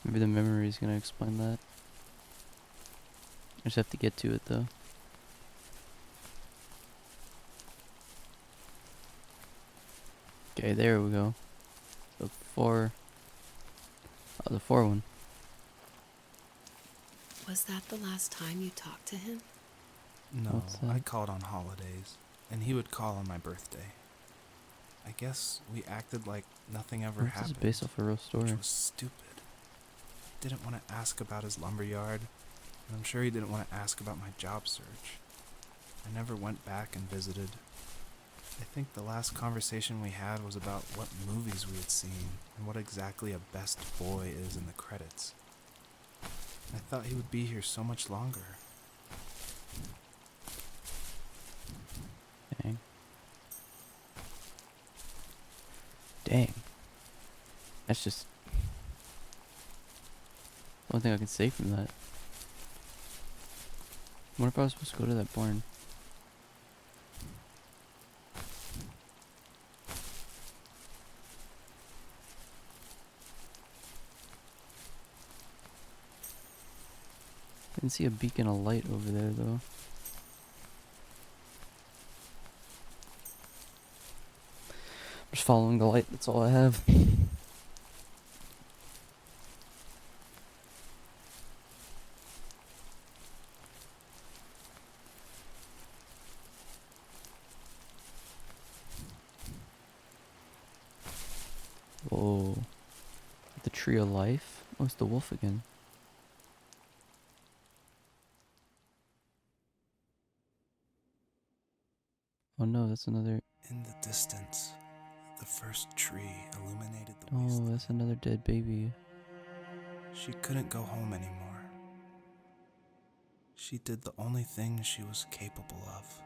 Maybe the memory is gonna explain that. I just have to get to it though. Okay, there we go. The four. Oh, the 4 one. Was that the last time you talked to him? No, What's that? I called on holidays, and he would call on my birthday. I guess we acted like nothing ever This is happened. based off a real Which story. was stupid. Didn't want to ask about his lumberyard, and I'm sure he didn't want to ask about my job search. I never went back and visited. I think the last conversation we had was about what movies we had seen and what exactly a best boy is in the credits. I thought he would be here so much longer. Dang. Dang. That's just... Only thing I can say from that. What if I was supposed to go to that barn? I didn't see a beacon of light over there though. I'm just following the light, that's all I have. Whoa. The tree of life? Oh, it's the wolf again. Oh no, that's another. In the distance, the first tree illuminated the Oh, wasteland. that's another dead baby. She couldn't go home anymore. She did the only thing she was capable of.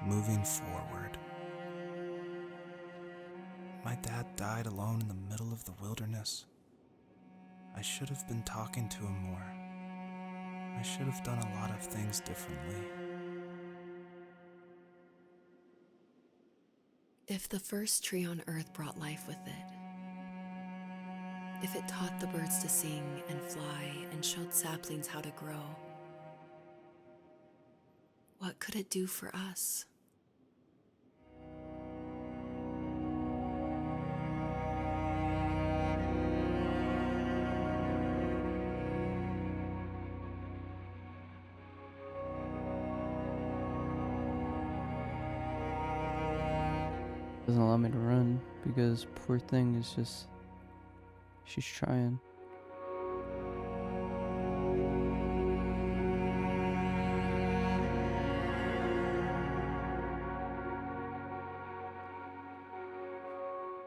Moving forward. My dad died alone in the middle of the wilderness. I should have been talking to him more. I should have done a lot of things differently. If the first tree on Earth brought life with it, if it taught the birds to sing and fly and showed saplings how to grow, what could it do for us? Doesn't allow me to run because poor thing is just. She's trying.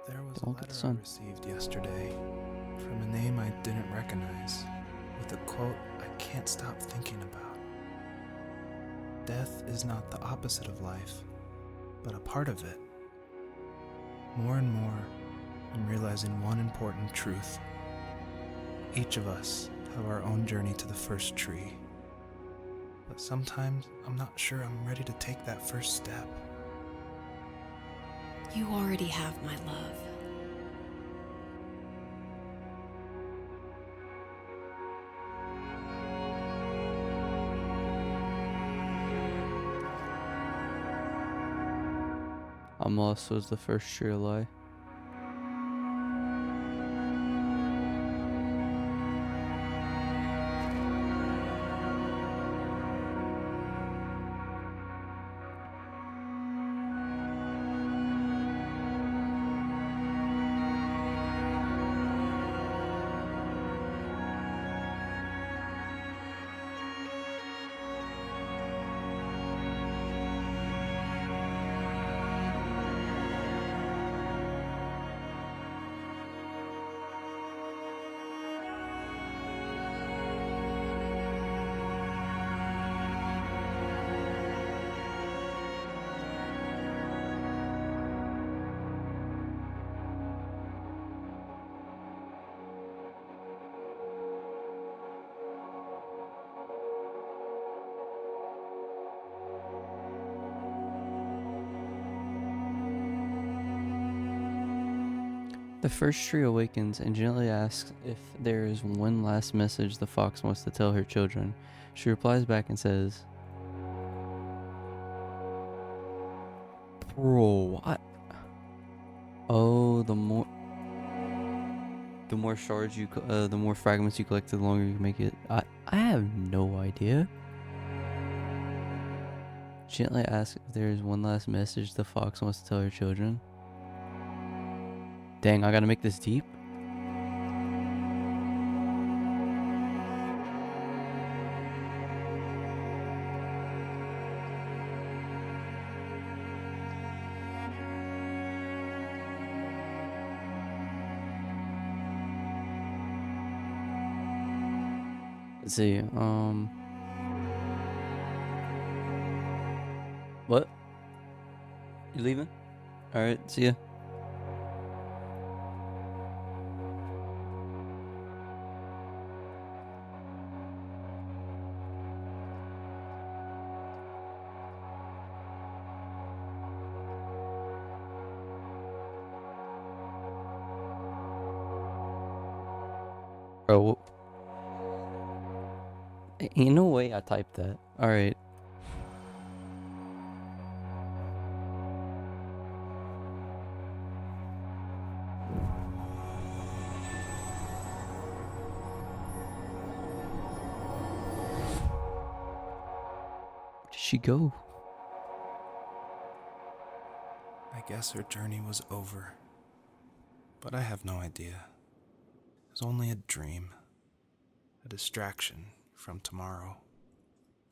There was Don't a get the letter I sun. received yesterday from a name I didn't recognize, with a quote I can't stop thinking about. Death is not the opposite of life, but a part of it. More and more, I'm realizing one important truth. Each of us have our own journey to the first tree. But sometimes I'm not sure I'm ready to take that first step. You already have my love. I'm lost was the first tree to lie. The first tree awakens and gently asks if there is one last message the fox wants to tell her children. She replies back and says, "Bro, what? Oh, the more shards you, the more fragments you collect, the longer you can make it. I have no idea." Gently asks if there is one last message the fox wants to tell her children. Dang, I gotta make this deep? Let's see, what? You leaving? Alright, see ya. Ain't no way I typed that. Alright. Where did she go? I guess her journey was over. But I have no idea. It was only a dream. A distraction from tomorrow.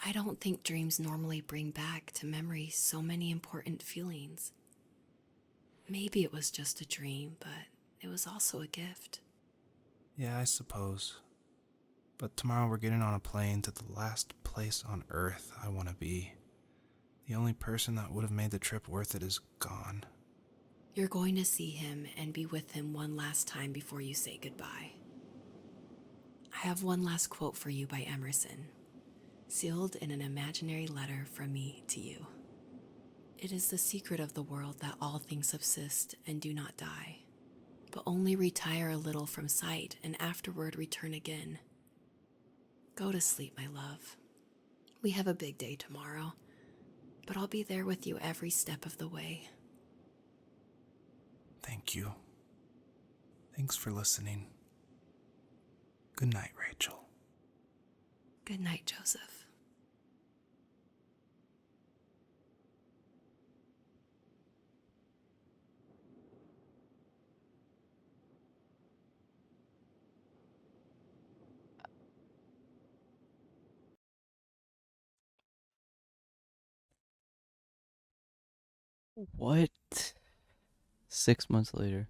I don't think dreams normally bring back to memory so many important feelings. Maybe it was just a dream, but it was also a gift. Yeah, I suppose. But tomorrow we're getting on a plane to the last place on Earth I want to be. The only person that would have made the trip worth it is gone. You're going to see him and be with him one last time before you say goodbye. I have one last quote for you by Emerson, sealed in an imaginary letter from me to you. It is the secret of the world that all things subsist and do not die, but only retire a little from sight and afterward return again. Go to sleep, my love. We have a big day tomorrow, but I'll be there with you every step of the way. Thank you. Thanks for listening. Good night, Rachel. Good night, Joseph. What? 6 months later.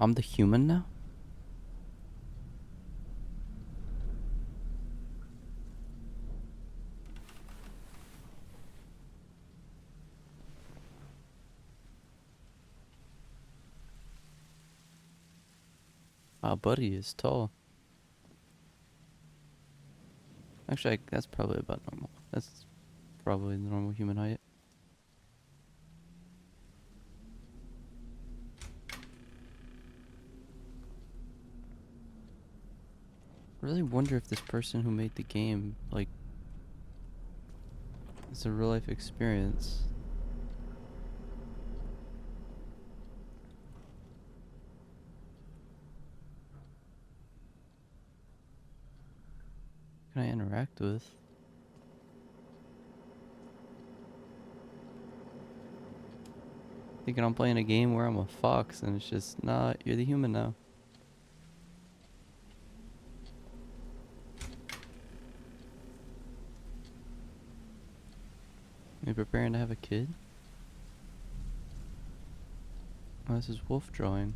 I'm the human now? Wow, buddy is tall. Actually, that's probably about normal. That's probably the normal human height. I really wonder if this person who made the game, like, it's a real life experience. Can I interact with? Thinking I'm playing a game where I'm a fox and it's just, nah, you're the human now. Are you preparing to have a kid? Oh, this is wolf drawing.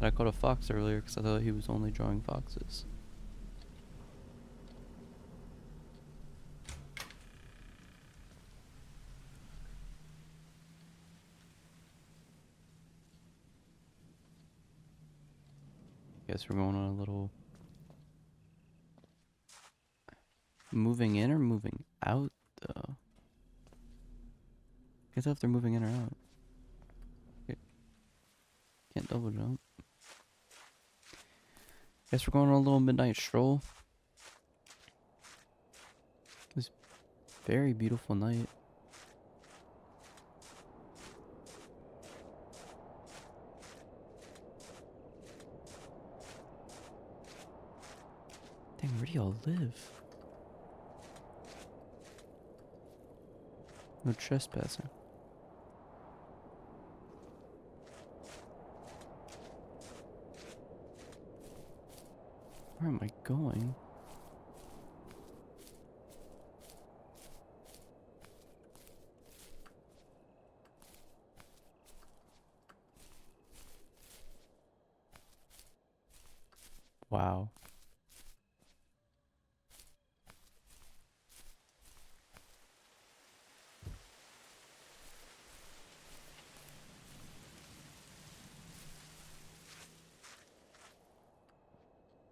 But I called a fox earlier because I thought he was only drawing foxes. Guess we're going on a little moving in or moving out though. Guess if they're moving in or out. Can't double jump. Guess we're going on a little midnight stroll. This very beautiful night. Dang, where do y'all live? No trespassing. Where am I going? Wow.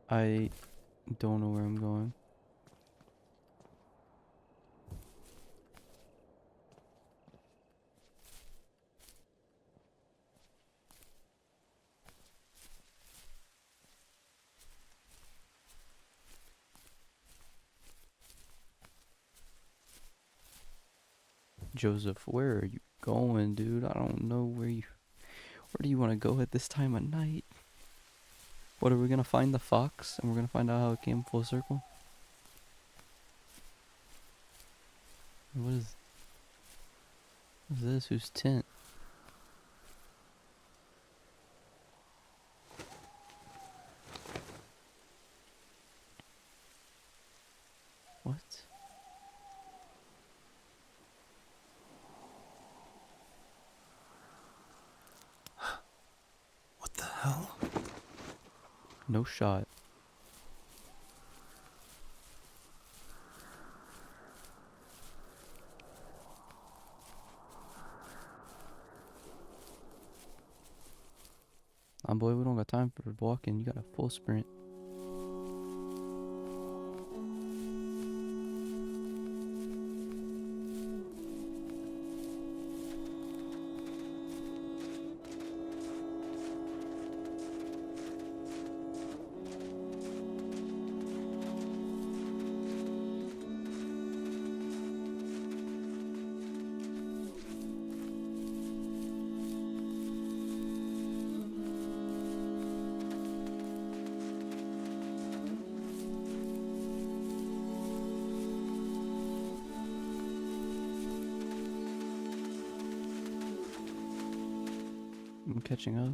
I don't know where I'm going. Joseph, where are you going, dude? I don't know where do you want to go at this time of night? What, are we gonna find the fox and we're gonna find out how it came full circle? What is this? Whose tent? What? What the hell? No shot. Boy, we don't got time for walking. You got a full sprint. I'm catching up.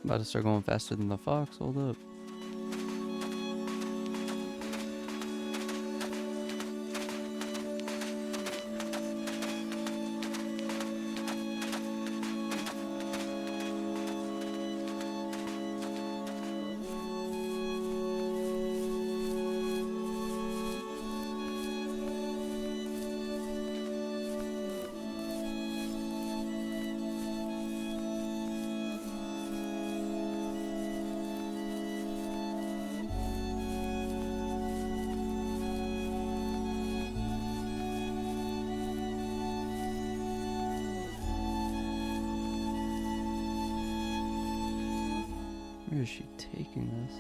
About to start going faster than the fox. Hold up. Where is she taking us?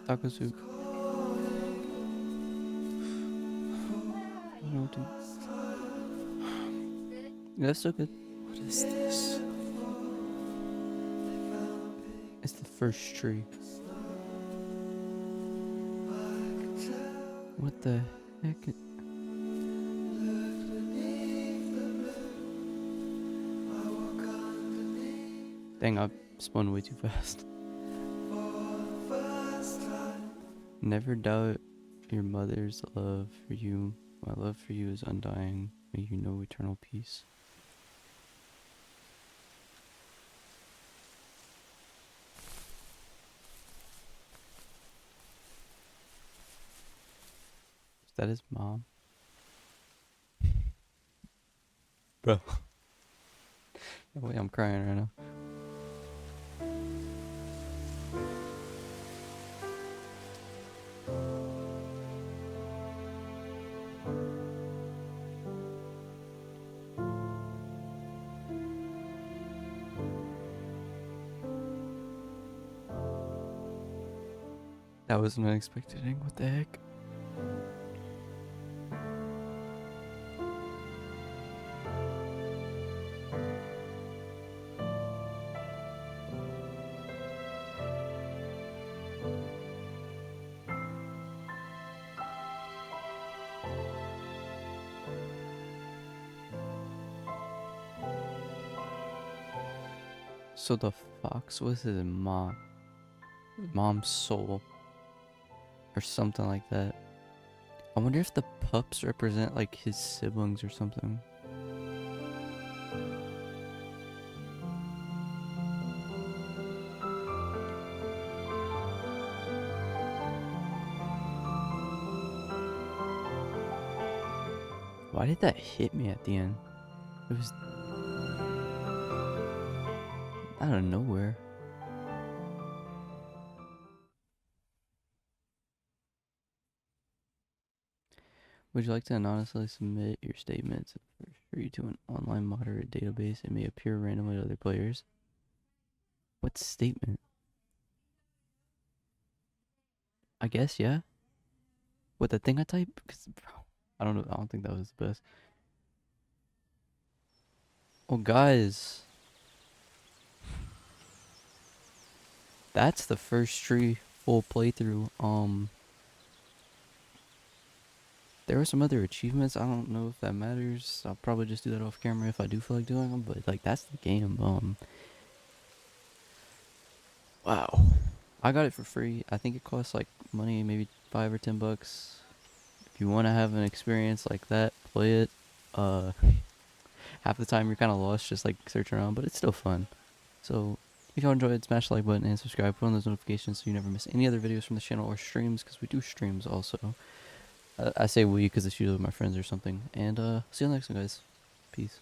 Taco soup. No, dude. Yeah, that's so good. What is this? It's the first tree. What the heck? Dang, I spun way too fast. Never doubt your mother's love for you. My love for you is undying. May you know eternal peace. Is that his mom? Bro. No way, I'm crying right now. That was an unexpected ending. What the heck? So the fox was his mom's soul, or something like that. I wonder if the pups represent like his siblings or something. Why did that hit me at the end? It was out of nowhere. Would you like to anonymously submit your statements to an online moderate database and may appear randomly to other players? What statement? I guess, yeah. What, the thing I typed? Because, I don't know. I don't think that was the best. Well, guys, that's the first tree full playthrough. There were some other achievements. I don't know if that matters. I'll probably just do that off camera if I do feel like doing them. But like, that's the game. Wow. I got it for free. I think it costs like money, maybe $5 or $10. If you want to have an experience like that, play it. Uh, Half the time you're kind of lost, just like searching around, but it's still fun. So if y'all enjoyed, smash the like button and subscribe. Put on those notifications so you never miss any other videos from the channel or streams, because we do streams also. I say we because it's usually with my friends or something. And see you on the next one, guys. Peace.